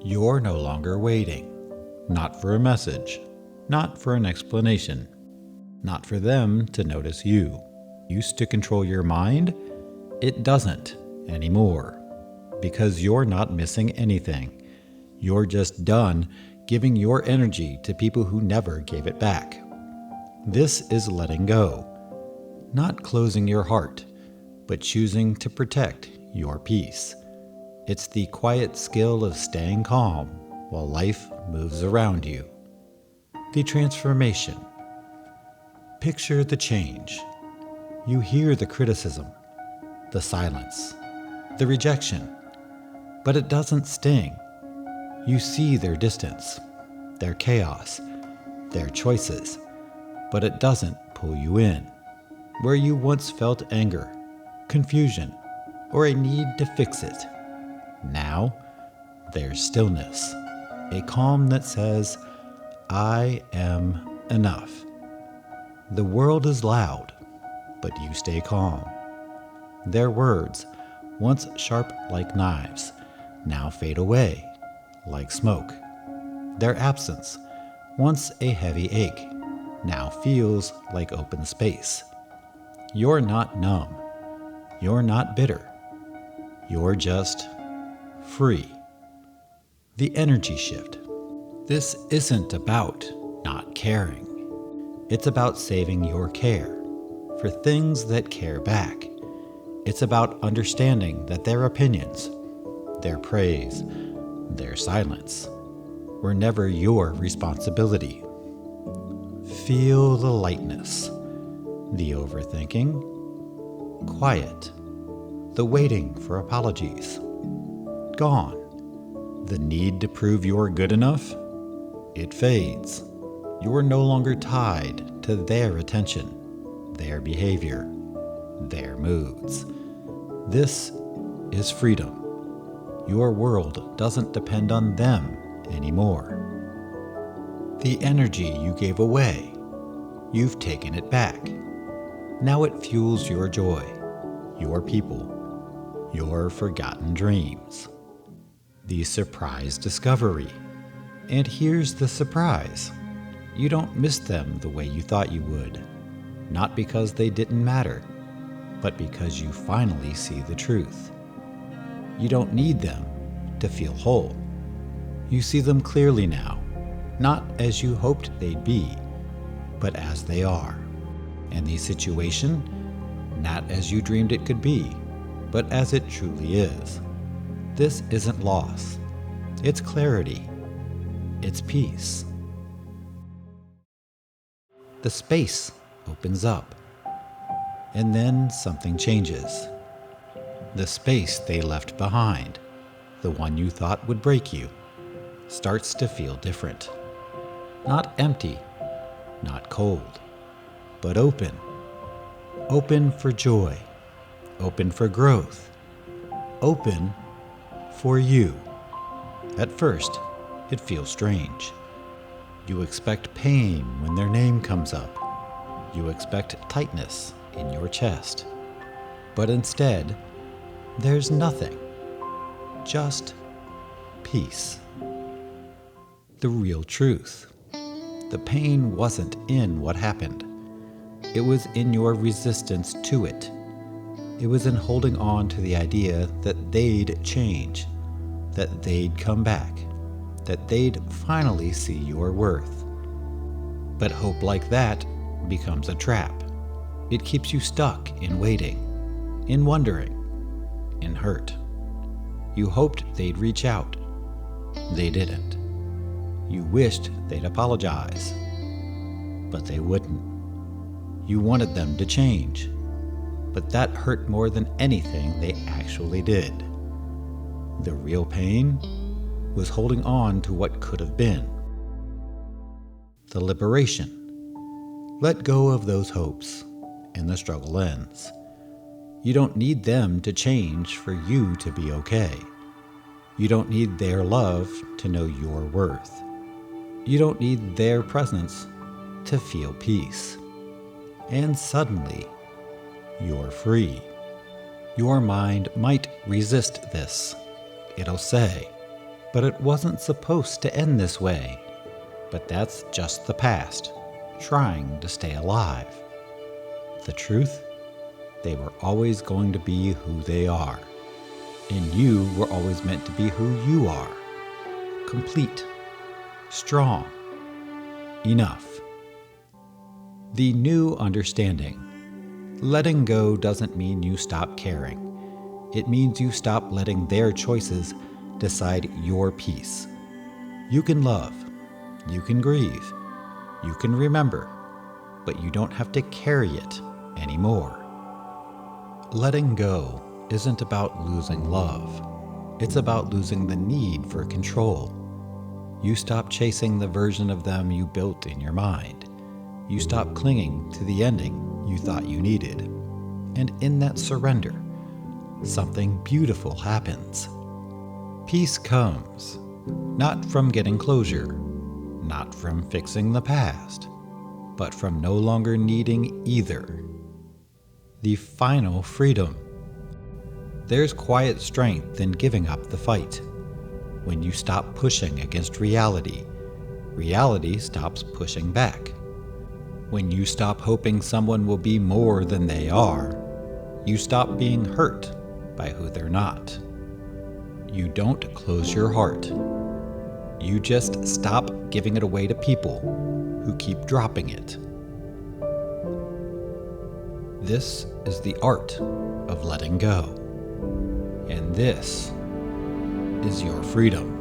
You're no longer waiting, not for a message, not for an explanation, not for them to notice you. Used to control your mind? It doesn't anymore, because you're not missing anything. You're just done giving your energy to people who never gave it back. This is letting go, not closing your heart, but choosing to protect your peace. It's the quiet skill of staying calm while life moves around you. The transformation. Picture the change. You hear the criticism, the silence, the rejection, but it doesn't sting. You see their distance, their chaos, their choices, but it doesn't pull you in. Where you once felt anger, confusion, or a need to fix it, now there's stillness, a calm that says, I am enough. The world is loud, but you stay calm. Their words, once sharp like knives, now fade away like smoke. Their absence, once a heavy ache, now feels like open space. You're not numb. You're not bitter. You're just free. The energy shift. This isn't about not caring. It's about saving your care for things that care back. It's about understanding that their opinions, their praise, their silence were never your responsibility. Feel the lightness, the overthinking, quiet, the waiting for apologies. Gone. The need to prove you're good enough? It fades. You're no longer tied to their attention, their behavior, their moods. This is freedom. Your world doesn't depend on them anymore. The energy you gave away, you've taken it back. Now it fuels your joy, your people, your forgotten dreams. The surprise discovery. And here's the surprise. You don't miss them the way you thought you would. Not because they didn't matter, but because you finally see the truth. You don't need them to feel whole. You see them clearly now, not as you hoped they'd be, but as they are. And the situation, not as you dreamed it could be, but as it truly is. This isn't loss. It's clarity. It's peace. The space opens up, and then something changes. The space they left behind, the one you thought would break you, starts to feel different. Not empty, not cold, but open. Open for joy, open for growth, open for you. At first, it feels strange. You expect pain when their name comes up. You expect tightness in your chest. But instead, there's nothing. Just peace. The real truth. The pain wasn't in what happened. It was in your resistance to it. It was in holding on to the idea that they'd change, that they'd come back, that they'd finally see your worth. But hope like that becomes a trap. It keeps you stuck in waiting, in wondering, in hurt. You hoped they'd reach out. They didn't. You wished they'd apologize, but they wouldn't. You wanted them to change, but that hurt more than anything they actually did. The real pain was holding on to what could have been. The liberation. Let go of those hopes, and the struggle ends. You don't need them to change for you to be okay. You don't need their love to know your worth. You don't need their presence to feel peace. And suddenly, you're free. Your mind might resist this. It'll say, But it wasn't supposed to end this way. But that's just the past, trying to stay alive. The truth? They were always going to be who they are. And you were always meant to be who you are. Complete. Strong. Enough. The new understanding. Letting go doesn't mean you stop caring. It means you stop letting their choices decide your peace. You can love. You can grieve. You can remember. But you don't have to carry it anymore. Letting go isn't about losing love. It's about losing the need for control. You stop chasing the version of them you built in your mind. You stop clinging to the ending you thought you needed. And in that surrender, something beautiful happens. Peace comes, not from getting closure, not from fixing the past, but from no longer needing either. The final freedom. There's quiet strength in giving up the fight. When you stop pushing against reality, reality stops pushing back. When you stop hoping someone will be more than they are, you stop being hurt by who they're not. You don't close your heart. You just stop giving it away to people who keep dropping it. This is the art of letting go. And this is your freedom.